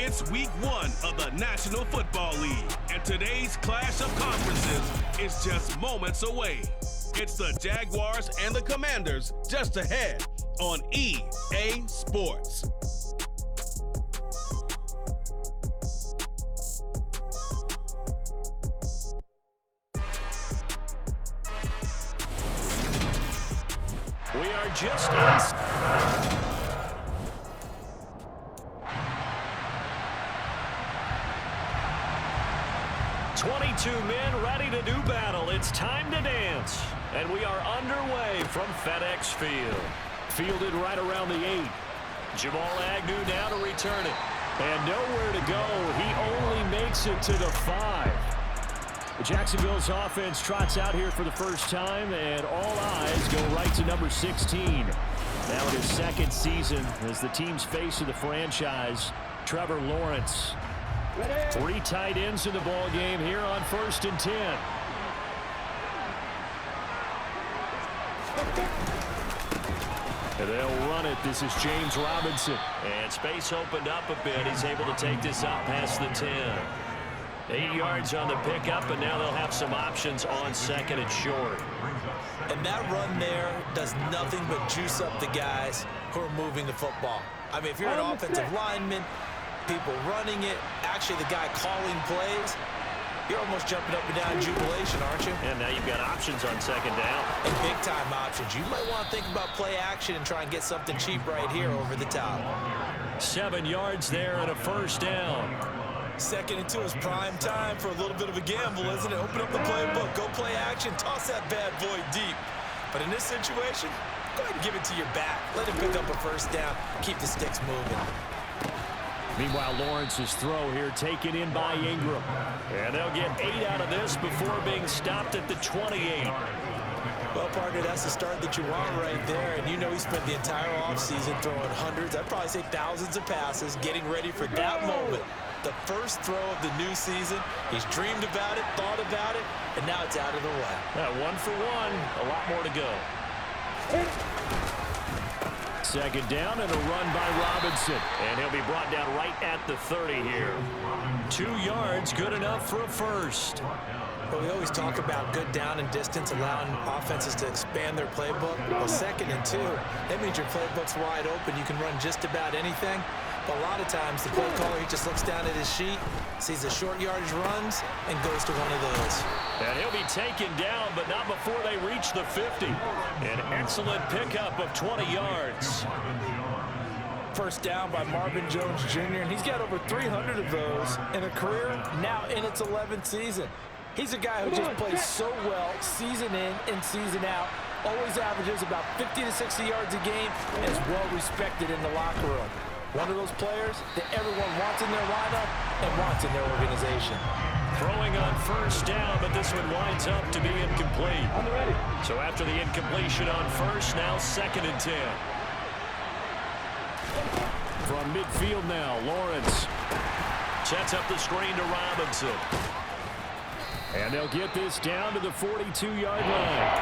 It's week 1 of the National Football League, and today's clash of conferences is just moments away. It's the Jaguars and the Commanders just ahead on EA Sports. We are just in. 22 men ready to do battle. It's time to dance. And we are underway from FedEx Field. Fielded right around the 8. Jamal Agnew now to return it. And nowhere to go. He only makes it to the 5. Jacksonville's offense trots out here for the first time, and all eyes go right to number 16. Now in his second season as the team's face of the franchise, Trevor Lawrence. 3 tight ends in the ball game here on 1st and 10. And they'll run it. This is James Robinson. And space opened up a bit. He's able to take this up past the 10. 8 yards on the pickup, and now they'll have some options on 2nd and short. And that run there does nothing but juice up the guys who are moving the football. I mean, if you're an offensive lineman, people running it, actually the guy calling plays, you're almost jumping up and down in jubilation, aren't you? And now you've got options on 2nd down. And big-time options. You might want to think about play action and try and get something cheap right here over the top. 7 yards there and a 1st down. 2nd and 2 is prime time for a little bit of a gamble, isn't it? Open up the playbook, go play action, toss that bad boy deep. But in this situation, go ahead and give it to your back. Let him pick up a 1st down, keep the sticks moving. Meanwhile, Lawrence's throw here taken in by Ingram. And they'll get 8 out of this before being stopped at the 28. Well, partner, that's the start that you want right there. And you know he spent the entire offseason throwing hundreds, I'd probably say thousands of passes, getting ready for that moment. The first throw of the new season. He's dreamed about it, thought about it, and now it's out of the way. 1 for 1, a lot more to go. 2nd down and a run by Robinson. And he'll be brought down right at the 30 here. 2 yards, good enough for a 1st. Well, we always talk about good down and distance, allowing offenses to expand their playbook. Well, 2nd and 2, that means your playbook's wide open. You can run just about anything. But a lot of times, the play caller, he just looks down at his sheet, sees the short yardage runs, and goes to one of those. And he'll be taken down, but not before they reach the 50. An excellent pickup of 20 yards. 1st down by Marvin Jones Jr., and he's got over 300 of those in a career now in its 11th season. He's a guy who just plays so well season in and season out, always averages about 50 to 60 yards a game, and is well respected in the locker room. One of those players that everyone wants in their lineup and wants in their organization. Throwing on 1st down, but this one winds up to be incomplete. So after the incompletion on 1st, now 2nd and 10. From midfield now, Lawrence sets up the screen to Robinson. And they'll get this down to the 42-yard line.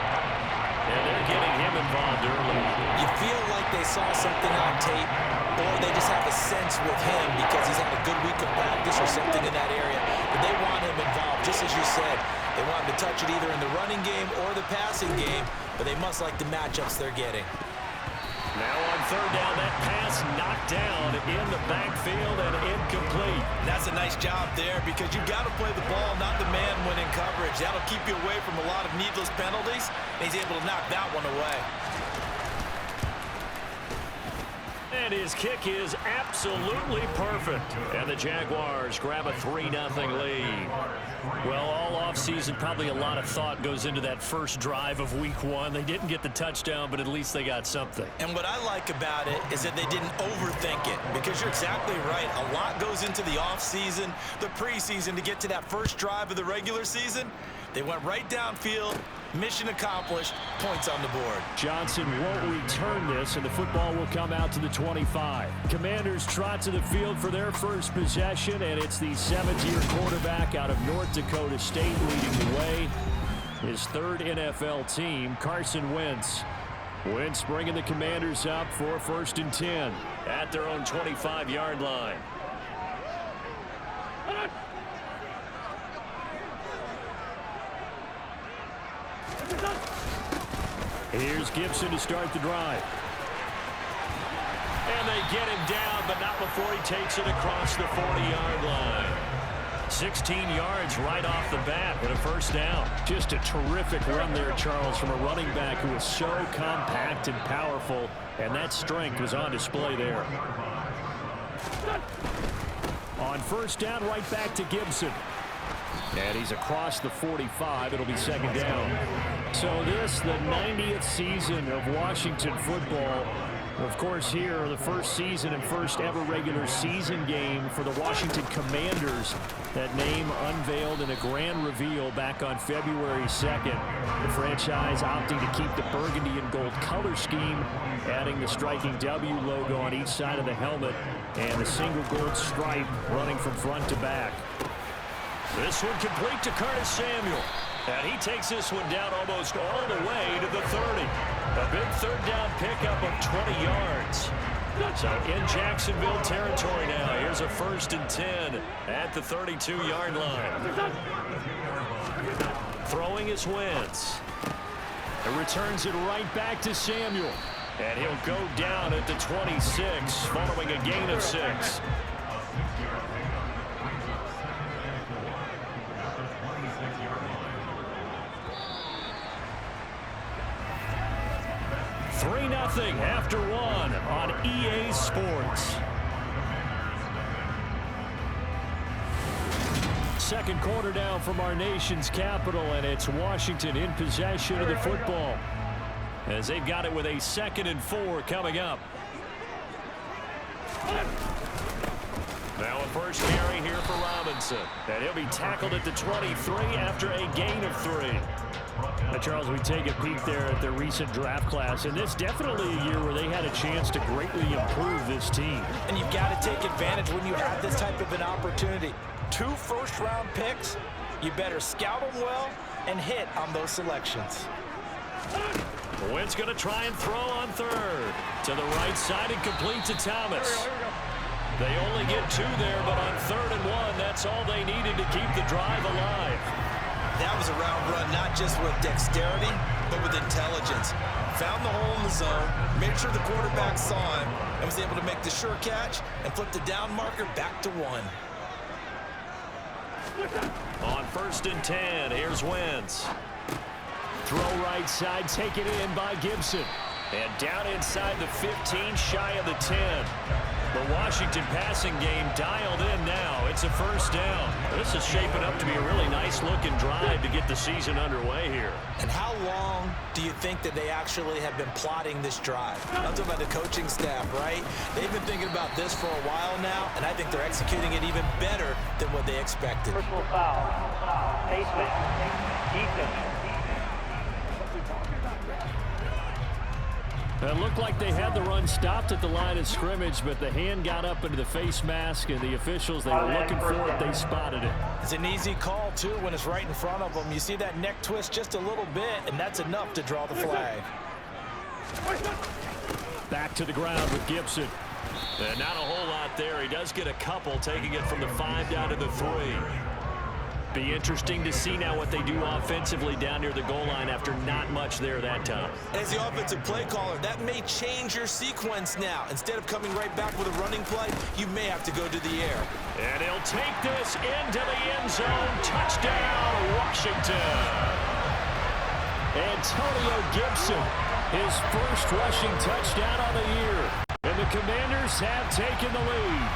And they're getting him involved early. You feel like they saw something on tape, or they just have a sense with him because he's had a good week of practice or something in that area. But they want him involved, just as you said. They want him to touch it either in the running game or the passing game, but they must like the matchups they're getting. Now on 3rd down, that pass knocked down in the backfield and incomplete. That's a nice job there because you've got to play the ball, not the man when in coverage. That'll keep you away from a lot of needless penalties, and he's able to knock that one away. And his kick is absolutely perfect. And the Jaguars grab a 3-0 lead. Well, all offseason, probably a lot of thought goes into that first drive of week 1. They didn't get the touchdown, but at least they got something. And what I like about it is that they didn't overthink it, because you're exactly right. A lot goes into the offseason, the preseason, to get to that first drive of the regular season. They went right downfield. Mission accomplished. Points on the board. Johnson won't return this, and the football will come out to the 25. Commanders trot to the field for their first possession, and it's the 7th-year quarterback out of North Dakota State leading the way. His 3rd NFL team, Carson Wentz. Wentz bringing the Commanders up for 1st and 10 at their own 25-yard line. Here's Gibson to start the drive. And they get him down, but not before he takes it across the 40-yard line. 16 yards right off the bat and a 1st down. Just a terrific run there, Charles, from a running back who is so compact and powerful, and that strength was on display there. On 1st down, right back to Gibson. And he's across the 45. It'll be 2nd down. So this, the 90th season of Washington football. Of course, here, the first season and first ever regular season game for the Washington Commanders. That name unveiled in a grand reveal back on February 2nd. The franchise opting to keep the burgundy and gold color scheme, adding the striking W logo on each side of the helmet and a single gold stripe running from front to back. This one complete to Curtis Samuel. And he takes this one down almost all the way to the 30. A big 3rd down pickup of 20 yards. So in Jacksonville territory now. Here's a 1st and 10 at the 32-yard line. Throwing is Wentz. And returns it right back to Samuel. And he'll go down at the 26 following a gain of 6. Nothing after 1 on EA Sports. 2nd quarter down from our nation's capital, and it's Washington in possession of the football as they've got it with a 2nd and 4 coming up. Now a 1st carry here for Robinson, and he'll be tackled at the 23 after a gain of 3. Now, Charles, we take a peek there at the recent draft class, and this definitely a year where they had a chance to greatly improve this team. And you've got to take advantage when you have this type of an opportunity. 2 first-round picks, you better scout them well and hit on those selections. Wentz going to try and throw on 3rd. To the right side and complete to Thomas. They only get 2 there, but on 3rd and 1, that's all they needed to keep the drive alive. That was a route run, not just with dexterity, but with intelligence. Found the hole in the zone, made sure the quarterback saw him, and was able to make the sure catch and flip the down marker back to 1. On 1st and 10, here's Wentz. Throw right side, taken in by Gibson. And down inside the 15, shy of the 10. The Washington passing game dialed in now. It's a 1st down. This is shaping up to be a really nice-looking drive to get the season underway here. And how long do you think that they actually have been plotting this drive? I'm talking about the coaching staff, right? They've been thinking about this for a while now, and I think they're executing it even better than what they expected. Personal foul. Basement. Defense. It looked like they had the run stopped at the line of scrimmage, but the hand got up into the face mask, and the officials, they were looking for it. They spotted it. It's an easy call, too, when it's right in front of them. You see that neck twist just a little bit, and that's enough to draw the flag. Back to the ground with Gibson. And not a whole lot there. He does get a couple, taking it from the 5 down to the 3. Be interesting to see now what they do offensively down near the goal line after not much there that time. As the offensive play caller, that may change your sequence now. Instead of coming right back with a running play, you may have to go to the air. And he'll take this into the end zone. Touchdown, Washington. Antonio Gibson, his first rushing touchdown on the year. And the Commanders have taken the lead.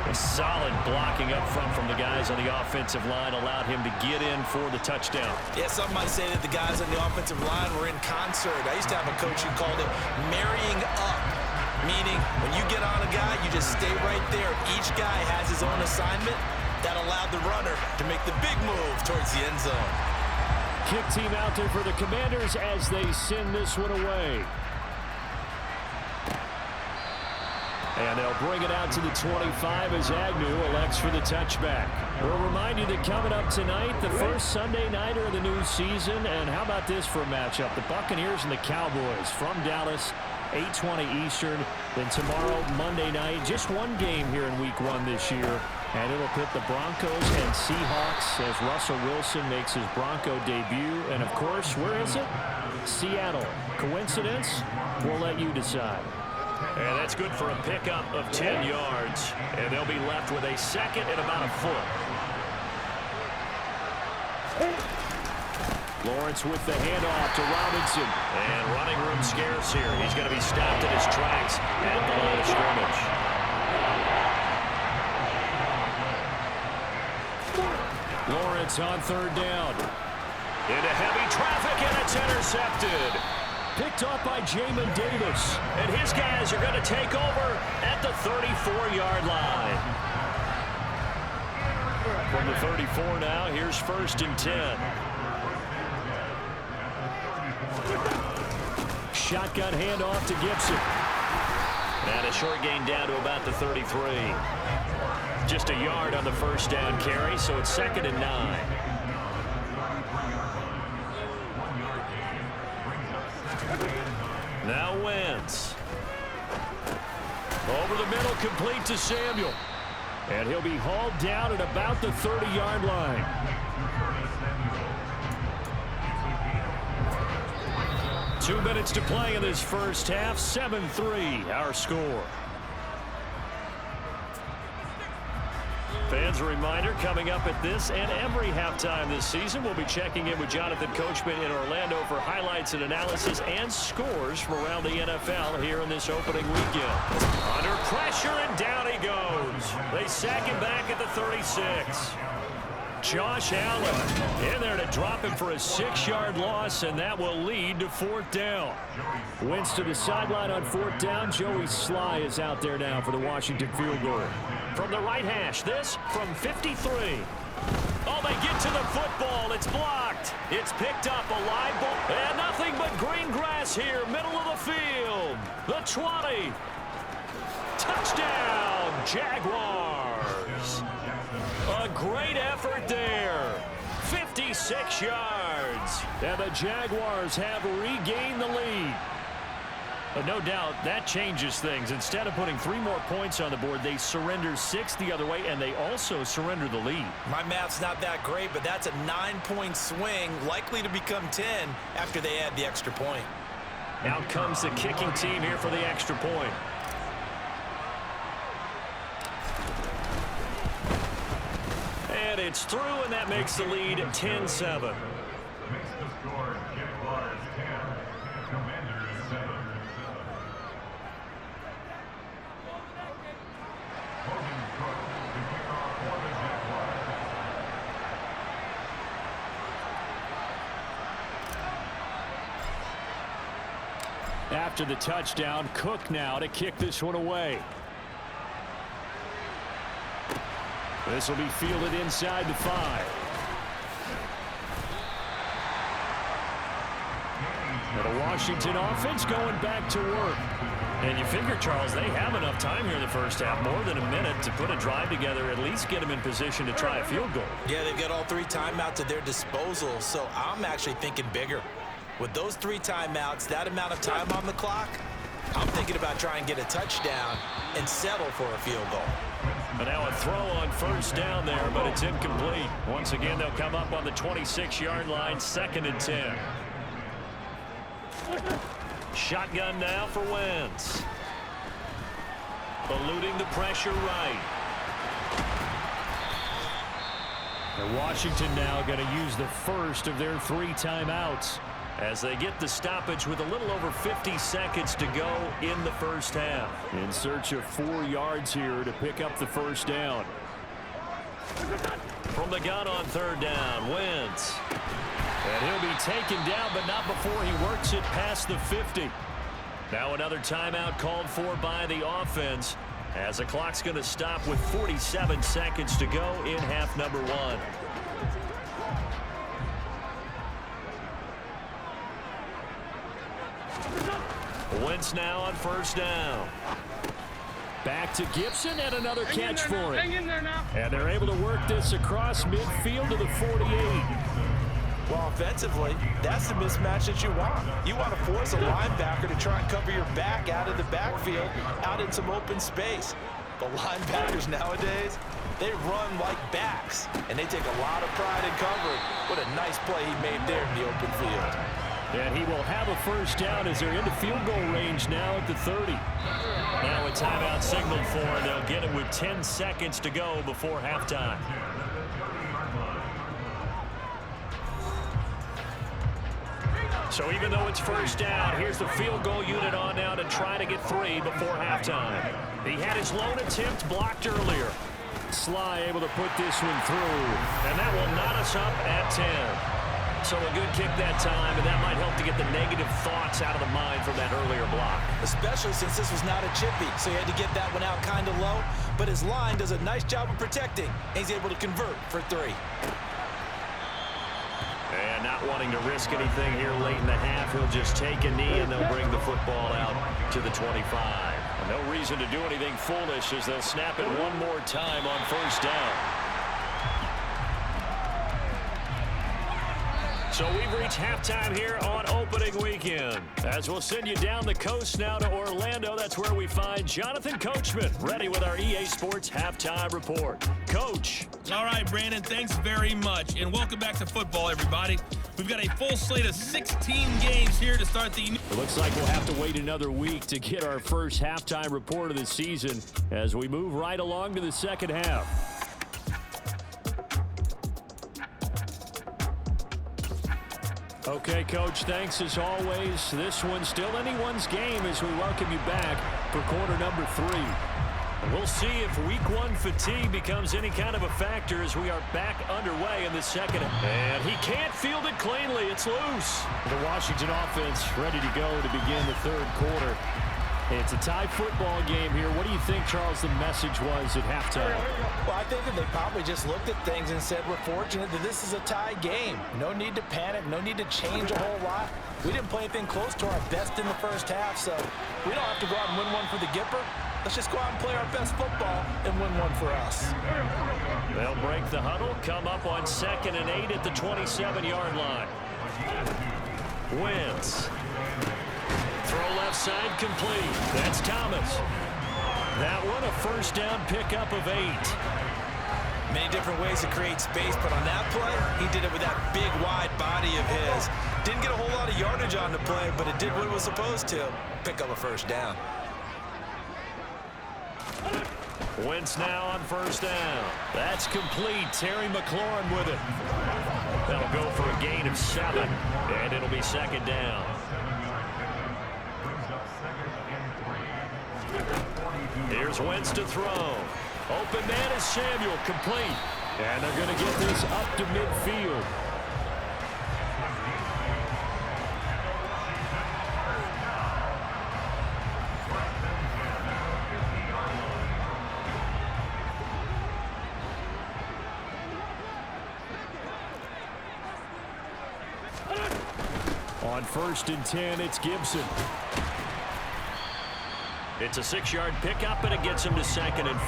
A solid blocking up front from the guys on the offensive line allowed him to get in for the touchdown. Yeah, some might say that the guys on the offensive line were in concert. I used to have a coach who called it marrying up, meaning when you get on a guy, you just stay right there. Each guy has his own assignment. That allowed the runner to make the big move towards the end zone. Kick team out there for the Commanders as they send this one away. And they'll bring it out to the 25 as Agnew elects for the touchback. We'll remind you that coming up tonight, the first Sunday nighter of the new season. And how about this for a matchup? The Buccaneers and the Cowboys from Dallas, 8:20 Eastern. Then tomorrow, Monday night, just one game here in Week 1 this year. And it'll pit the Broncos and Seahawks as Russell Wilson makes his Bronco debut. And, of course, where is it? Seattle. Coincidence? We'll let you decide. And that's good for a pickup of 10 yards. And they'll be left with a second and about a foot. Lawrence with the handoff to Robinson. And running room scarce here. He's going to be stopped in his tracks at the line of scrimmage. Lawrence on third down. Into heavy traffic, and it's intercepted. Picked off by Jamin Davis. And his guys are going to take over at the 34-yard line. From the 34 now, here's 1st and 10. Shotgun handoff to Gibson. And a short gain down to about the 33. Just a yard on the first down carry, so it's 2nd and 9. Now Wentz. Over the middle, complete to Samuel. And he'll be hauled down at about the 30-yard line. Two minutes to play in this first half. 7-3, our score. Fans, a reminder, coming up at this and every halftime this season, we'll be checking in with Jonathan Coachman in Orlando for highlights and analysis and scores from around the NFL here in this opening weekend. Under pressure, and down he goes. They sack him back at the 36. Josh Allen in there to drop him for a 6-yard loss, and that will lead to 4th down. Wentz to the sideline on 4th down. Joey Sly is out there now for the Washington field goal. From the right hash, this from 53. Oh, they get to the football. It's blocked. It's picked up, a live ball. And nothing but green grass here, middle of the field. The 20. Touchdown, Jaguars. A great effort there. 56 yards. And the Jaguars have regained the lead. But no doubt that changes things. Instead of putting 3 more points on the board, they surrender 6 the other way, and they also surrender the lead. My math's not that great, but that's a 9-point swing, likely to become 10 after they add the extra point. Out comes the kicking team here for the extra point. And it's through, and that makes the lead 10-7. After the touchdown, Cook now to kick this one away. This will be fielded inside the 5. And the Washington offense going back to work. And you figure, Charles, they have enough time here in the first half, more than a minute, to put a drive together, at least get them in position to try a field goal. Yeah, they've got all 3 timeouts at their disposal, so I'm actually thinking bigger. With those 3 timeouts, that amount of time on the clock, I'm thinking about trying to get a touchdown and settle for a field goal. And now a throw on first down there, but it's incomplete. Once again, they'll come up on the 26-yard line, 2nd and 10. Shotgun now for Wentz. Eluding the pressure right. And Washington now going to use the first of their 3 timeouts as they get the stoppage with a little over 50 seconds to go in the first half. In search of 4 yards here to pick up the first down. From the gun on 3rd down, Wentz. And he'll be taken down, but not before he works it past the 50. Now another timeout called for by the offense as the clock's going to stop with 47 seconds to go in half number 1. Wentz now on first down. Back to Gibson and another catch for him. And they're able to work this across midfield to the 48. Well, offensively, that's the mismatch that you want. You want to force a linebacker to try and cover your back out of the backfield, out in some open space. The linebackers nowadays, they run like backs, and they take a lot of pride in covering. What a nice play he made there in the open field. And he will have a first down as they're into field goal range now at the 30. Now a timeout signal for him. They'll get it with 10 seconds to go before halftime. So even though it's first down, here's the field goal unit on now to try to get 3 before halftime. He had his lone attempt blocked earlier. Sly able to put this one through, and that will knot us up at 10. So a good kick that time, and that might help to get the negative thoughts out of the mind from that earlier block. Especially since this was not a chippy, so he had to get that one out kind of low. But his line does a nice job of protecting, and he's able to convert for 3. And not wanting to risk anything here late in the half, he'll just take a knee, and they'll bring the football out to the 25. No reason to do anything foolish as they'll snap it one more time on first down. So we've reached halftime here on opening weekend. As we'll send you down the coast now to Orlando, that's where we find Jonathan Coachman, ready with our EA Sports Halftime Report. Coach. All right, Brandon, thanks very much. And welcome back to football, everybody. We've got a full slate of 16 games here to start the... It looks like we'll have to wait another week to get our first halftime report of the season as we move right along to the second half. Okay, Coach, thanks as always. This one's still anyone's game as we welcome you back for quarter number 3. And we'll see if week 1 fatigue becomes any kind of a factor as we are back underway in the second. And he can't field it cleanly. It's loose. The Washington offense ready to go to begin the third quarter. It's a tie football game here. What do you think, Charles, the message was at halftime? Well, I think that they probably just looked at things and said, we're fortunate that this is a tie game. No need to panic. No need to change a whole lot. We didn't play anything close to our best in the first half, so we don't have to go out and win one for the Gipper. Let's just go out and play our best football and win one for us. They'll break the huddle, come up on 2nd and 8 at the 27-yard line. Wentz. Throw left side complete. That's Thomas. That one a first down pickup of 8. Many different ways to create space, but on that play, he did it with that big, wide body of his. Didn't get a whole lot of yardage on the play, but it did what it was supposed to. Pick up a first down. Wentz now on first down. That's complete. Terry McLaurin with it. That'll go for a gain of 7, and it'll be second down. Here's Wentz to throw. Open man is Samuel, complete. And they're going to get this up to midfield. On 1st and 10, it's Gibson. It's a 6-yard pickup, and it gets him to 2nd and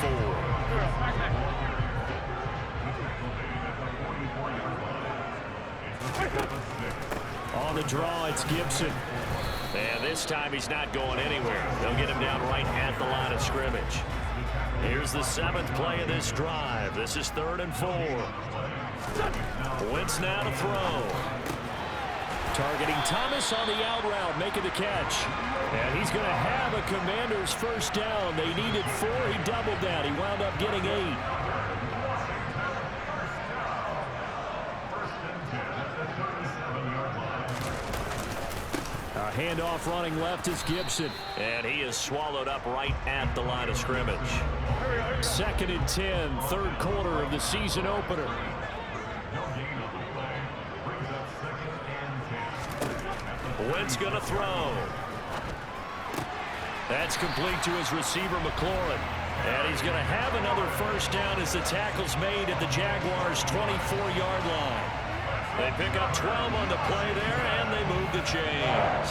4. On the draw, it's Gibson. And this time he's not going anywhere. They'll get him down right at the line of scrimmage. Here's the 7th play of this drive. This is 3rd and 4. Wentz now to throw. Targeting Thomas on the out route, making the catch. And he's going to have a Commander's first down. They needed 4. He doubled that. He wound up getting 8. A handoff running left is Gibson. And he is swallowed up right at the line of scrimmage. 2nd and 10, 3rd quarter of the season opener. Wentz going to throw. That's complete to his receiver, McLaurin. And he's going to have another first down as the tackle's made at the Jaguars' 24-yard line. They pick up 12 on the play there, and they move the chains.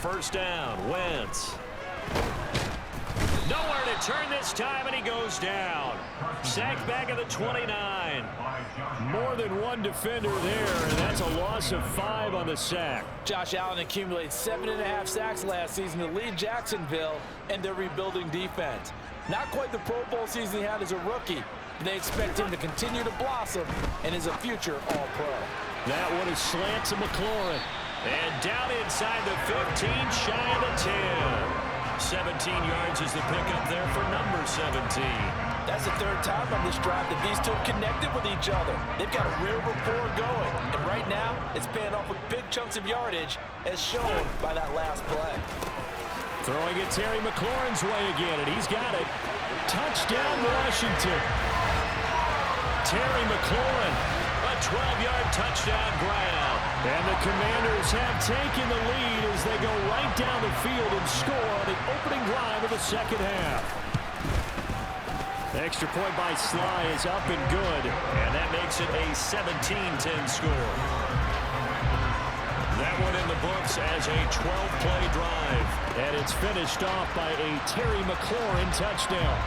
first down. Wentz. Nowhere to turn this time, and he goes down. Sacked back at the 29. More than one defender there, and that's a loss of 5 on the sack. Josh Allen accumulated 7.5 sacks last season to lead Jacksonville and their rebuilding defense. Not quite the Pro Bowl season he had as a rookie. They expect him to continue to blossom and is a future All-Pro. That one is slant to McLaurin. And down inside the 15, shy of the 10. 17 yards is the pickup there for number 17. That's the third time on this drive that these two connected with each other. They've got a real rapport going. And right now, it's paying off with big chunks of yardage, as shown by that last play. Throwing it Terry McLaurin's way again, and he's got it. Touchdown, Washington. Terry McLaurin, a 12-yard touchdown grab. And the Commanders have taken the lead as they go right down the field and score on the opening drive of the second half. The extra point by Sly is up and good, and that makes it a 17-10 score. That one in the books as a 12-play drive, and it's finished off by a Terry McLaurin touchdown.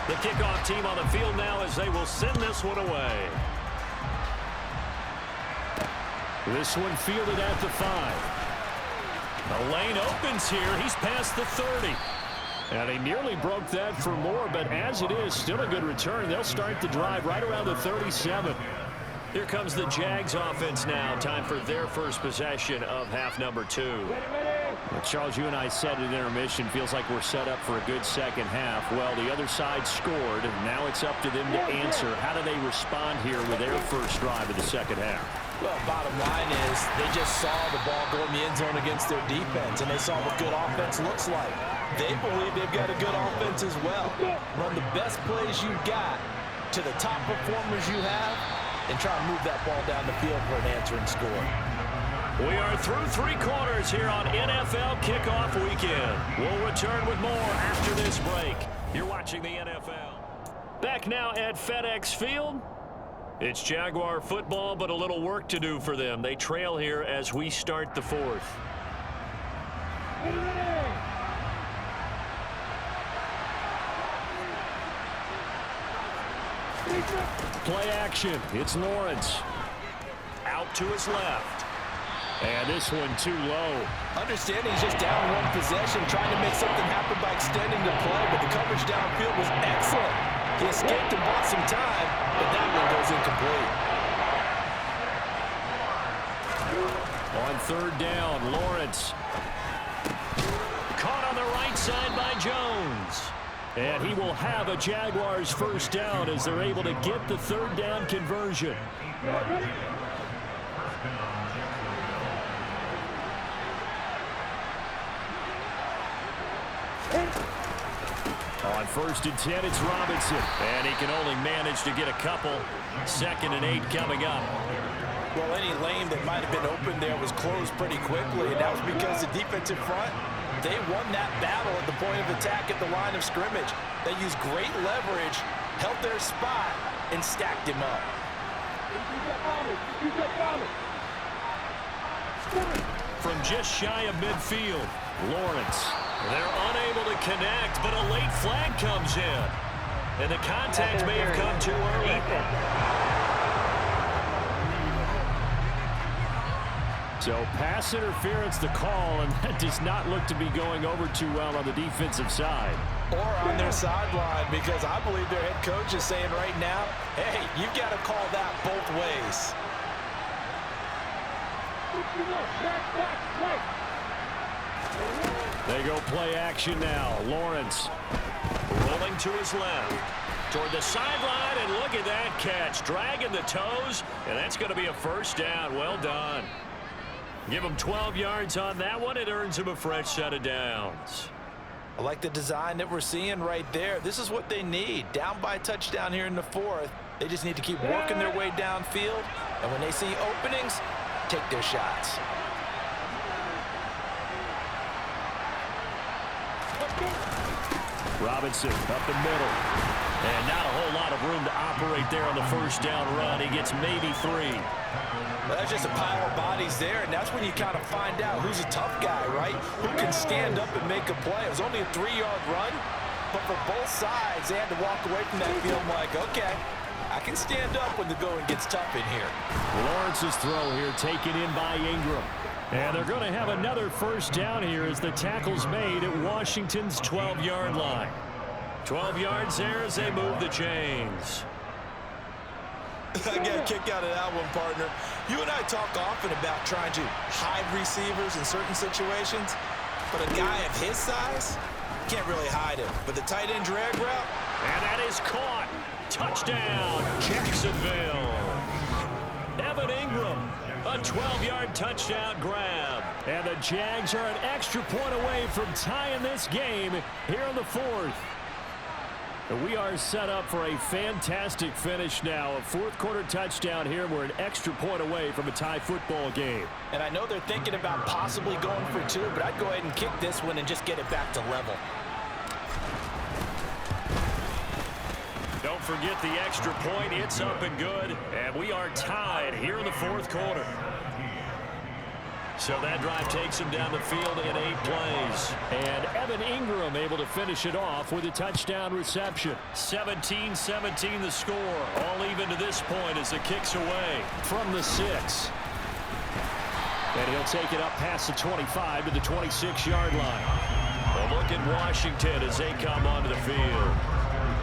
The kickoff team on the field now as they will send this one away. This one fielded at the 5. The lane opens here. He's past the 30. And he nearly broke that for more, but as it is, still a good return. They'll start the drive right around the 37. Here comes the Jags offense now. Time for their first possession of half number 2. Well, Charles, you and I said in intermission, feels like we're set up for a good second half. Well, the other side scored. Now it's up to them to answer. How do they respond here with their first drive of the second half? Well, bottom line is they just saw the ball go in the end zone against their defense, and they saw what good offense looks like. They believe they've got a good offense as well. Run the best plays you've got to the top performers you have and try and move that ball down the field for an answering score. We are through 3 quarters here on NFL Kickoff Weekend. We'll return with more after this break. You're watching the NFL. Back now at FedEx Field. It's Jaguar football, but a little work to do for them. They trail here as we start the 4th. Play action. It's Lawrence. Out to his left. And this one too low. Understanding he's just down one possession, trying to make something happen by extending the play, but the coverage downfield was excellent. He escaped and bought some time, but that one goes incomplete. On 3rd down, Lawrence. Caught on the right side by Jones. And he will have a Jaguars first down as they're able to get the 3rd down conversion. On 1st and 10, it's Robinson. And he can only manage to get a couple. 2nd and 8 coming up. Well, any lane that might have been open there was closed pretty quickly, and that was because the defensive front, they won that battle at the point of attack at the line of scrimmage. They used great leverage, held their spot, and stacked him up. From just shy of midfield, Lawrence. They're unable to connect, but a late flag comes in. And the contact may have come too early. So pass interference the call, and that does not look to be going over too well on the defensive side. Or on their sideline, because I believe their head coach is saying right now, hey, you've got to call that both ways. They go play action now. Lawrence rolling to his left. Toward the sideline, and look at that catch. Dragging the toes, and that's going to be a first down. Well done. Give him 12 yards on that one. It earns him a fresh set of downs. I like the design that we're seeing right there. This is what they need. Down by a touchdown here in the 4th. They just need to keep working their way downfield. And when they see openings, take their shots. Robinson up the middle. And not a whole lot of room to operate there on the first down run. He gets maybe 3. Well, that's just a pile of bodies there, and that's when you kind of find out who's a tough guy, right? Who can stand up and make a play. It was only a 3-yard run, but for both sides, they had to walk away from that field like, okay, I can stand up when the going gets tough in here. Lawrence's throw here taken in by Ingram. And they're going to have another first down here as the tackle's made at Washington's 12-yard line. 12 yards there as they move the chains. I got a kick out of that one, partner. You and I talk often about trying to hide receivers in certain situations, but a guy of his size can't really hide him. But the tight end drag route, and that is caught. Touchdown, Jacksonville. Evan Ingram, a 12-yard touchdown grab. And the Jags are an extra point away from tying this game here in the 4th. We are set up for a fantastic finish now. A fourth-quarter touchdown here. We're an extra point away from a tie football game. And I know they're thinking about possibly going for 2, but I'd go ahead and kick this one and just get it back to level. Don't forget the extra point. It's up and good. And we are tied here in the 4th quarter. So that drive takes him down the field in 8 plays. And Evan Ingram able to finish it off with a touchdown reception. 17-17 the score. All even to this point as the kick's away from the 6. And he'll take it up past the 25 to the 26-yard line. Well, look at Washington as they come onto the field.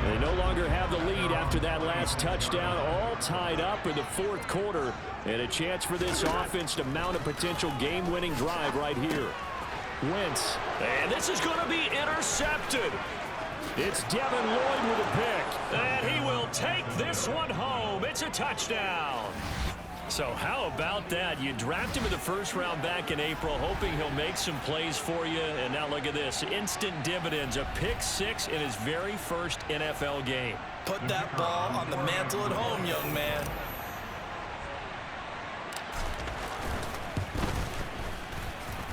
They no longer have the lead after that last touchdown, all tied up in the 4th quarter, and a chance for this offense to mount a potential game-winning drive right here. Wentz, and this is going to be intercepted. It's Devin Lloyd with a pick, and he will take this one home. It's a touchdown. So how about that? You draft him in the 1st round back in April, hoping he'll make some plays for you. And now look at this. Instant dividends. A pick 6 in his very first NFL game. Put that ball on the mantle at home, young man.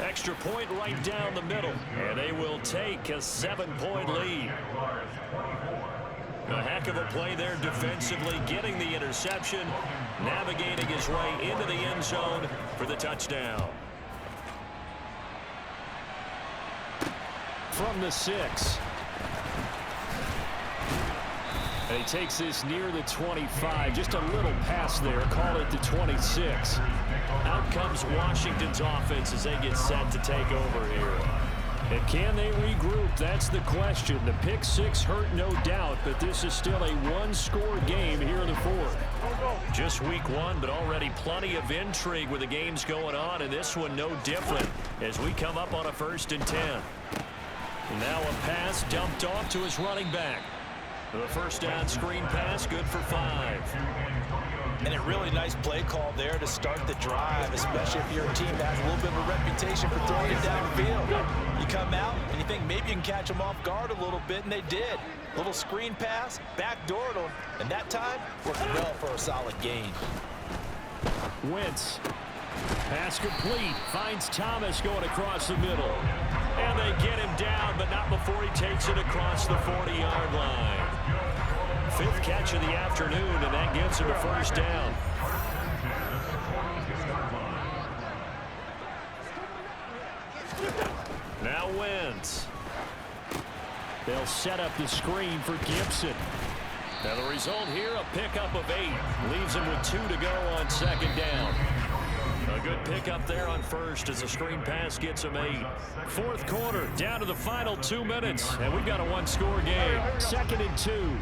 Extra point right down the middle. And they will take a 7-point lead. A heck of a play there defensively, getting the interception, navigating his way into the end zone for the touchdown. From the 6. And he takes this near the 25. Just a little pass there. Call it the 26. Out comes Washington's offense as they get set to take over here. And can they regroup? That's the question. The pick 6 hurt, no doubt, but this is still a 1-score game here in the 4th. Just week 1, but already plenty of intrigue with the games going on, and this one no different as we come up on a 1st and 10. And now a pass dumped off to his running back. The first down screen pass, good for 5. And a really nice play call there to start the drive, especially if your team has a little bit of a reputation for throwing it downfield. You come out and you think maybe you can catch them off guard a little bit, and they did. Little screen pass, backdoored them, and that time worked well for a solid gain. Wentz. Pass complete. Finds Thomas going across the middle. And they get him down, but not before he takes it across the 40-yard line. 5th catch of the afternoon, and that gives him a first down. Now Wentz. They'll set up the screen for Gibson. Now the result here, a pickup of 8. Leaves him with 2 to go on 2nd down. A good pickup there on 1st as the screen pass gets him 8. 4th quarter, down to the final 2 minutes, and we've got a 1-score game. 2nd and 2.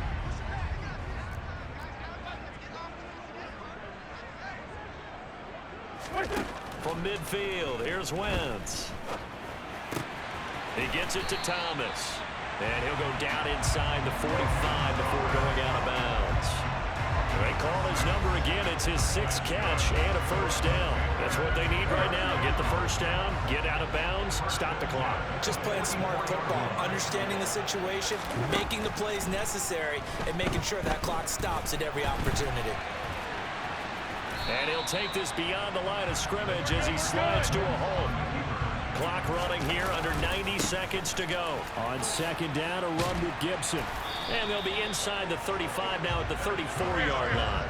From midfield, here's Wentz. He gets it to Thomas. And he'll go down inside the 45 before going out of bounds. They call his number again. It's his 6th catch and a first down. That's what they need right now. Get the first down, get out of bounds, stop the clock. Just playing smart football, understanding the situation, making the plays necessary, and making sure that clock stops at every opportunity. And he'll take this beyond the line of scrimmage as he slides to a hole. clock running here, under 90 seconds to go. On second down, a run with Gibson. And they'll be inside the 35 now at the 34-yard line.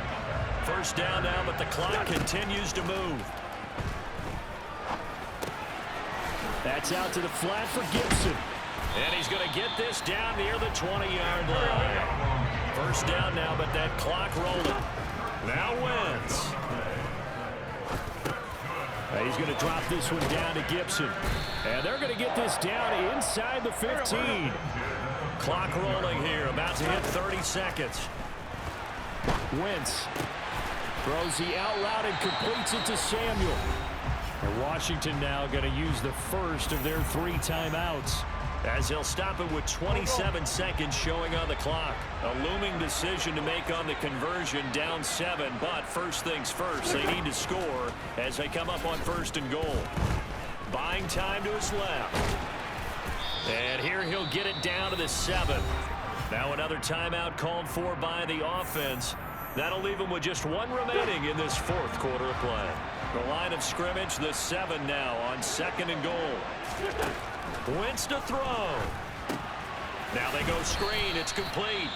First down now, but the clock continues to move. That's out to the flat for Gibson. And he's going to get this down near the 20-yard line. First down now, but that clock rolling. Now Wentz. He's going to drop this one down to Gibson. And they're going to get this down inside the 15. Clock rolling here, about to hit 30 seconds. Wentz throws the out route and completes it to Samuel. And Washington now going to use the first of their 3 timeouts, as they'll stop it with 27 seconds showing on the clock. A looming decision to make on the conversion, down 7. But first things first, they need to score as they come up on first and goal. Buying time to his left. And here he'll get it down to the 7. Now another timeout called for by the offense. That'll leave him with just 1 remaining in this 4th quarter of play. The line of scrimmage, the 7 now on second and goal. Wentz to throw. Now they go screen. It's complete.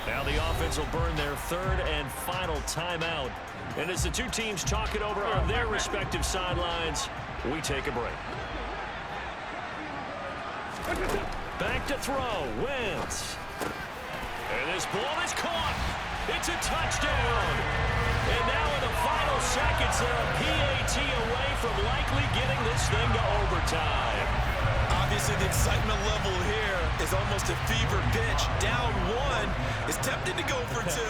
Now the offense will burn their 3rd and final timeout. And as the 2 teams talk it over on their respective sidelines, we take a break. Back to throw. Wentz. And this ball is caught. It's a touchdown. And now in the final seconds, they're a PAT away from likely getting this thing to overtime. Obviously, the excitement level here is almost a fever pitch. Down 1 is tempted to go for 2.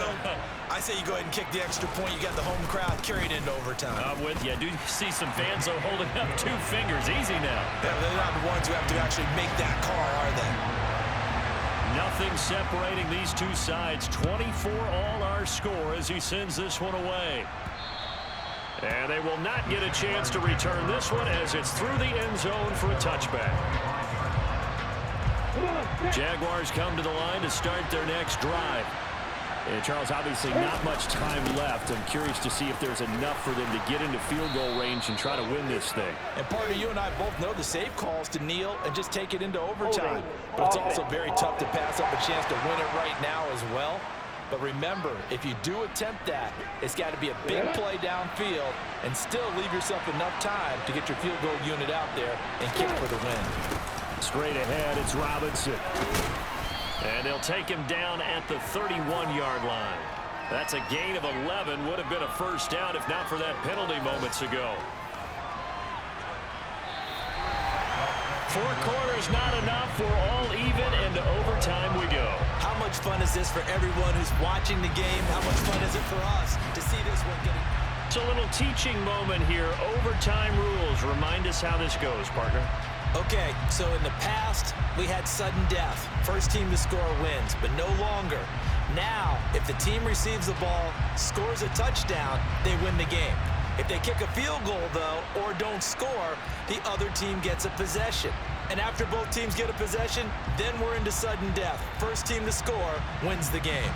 I say you go ahead and kick the extra point. You got the home crowd carried into overtime. I'm with you. I do see some fans are holding up 2 fingers. Easy now. Yeah, they're not the ones who have to actually make that call, are they? Nothing separating these 2 sides. 24 all our score as he sends this one away. And they will not get a chance to return this one as it's through the end zone for a touchback. Jaguars come to the line to start their next drive. And Charles, obviously not much time left. I'm curious to see if there's enough for them to get into field goal range and try to win this thing. And partner, you and I both know the safe calls to kneel and just take it into overtime. But it's also very tough to pass up a chance to win it right now as well. But remember, if you do attempt that, it's got to be a big play downfield and still leave yourself enough time to get your field goal unit out there and kick for the win. Straight ahead, it's Robinson. And they'll take him down at the 31-yard line. That's a gain of 11. Would have been a first down if not for that penalty moments ago. 4 quarters not enough. We're all even, and to overtime we go. How much fun is this for everyone who's watching the game? How much fun is it for us to see this one getting... It's a little teaching moment here. Overtime rules. Remind us how this goes, partner. Okay, so in the past, we had sudden death. First team to score wins, but no longer. Now, if the team receives the ball, scores a touchdown, they win the game. If they kick a field goal, though, or don't score, the other team gets a possession. And after both teams get a possession, then we're into sudden death. First team to score wins the game.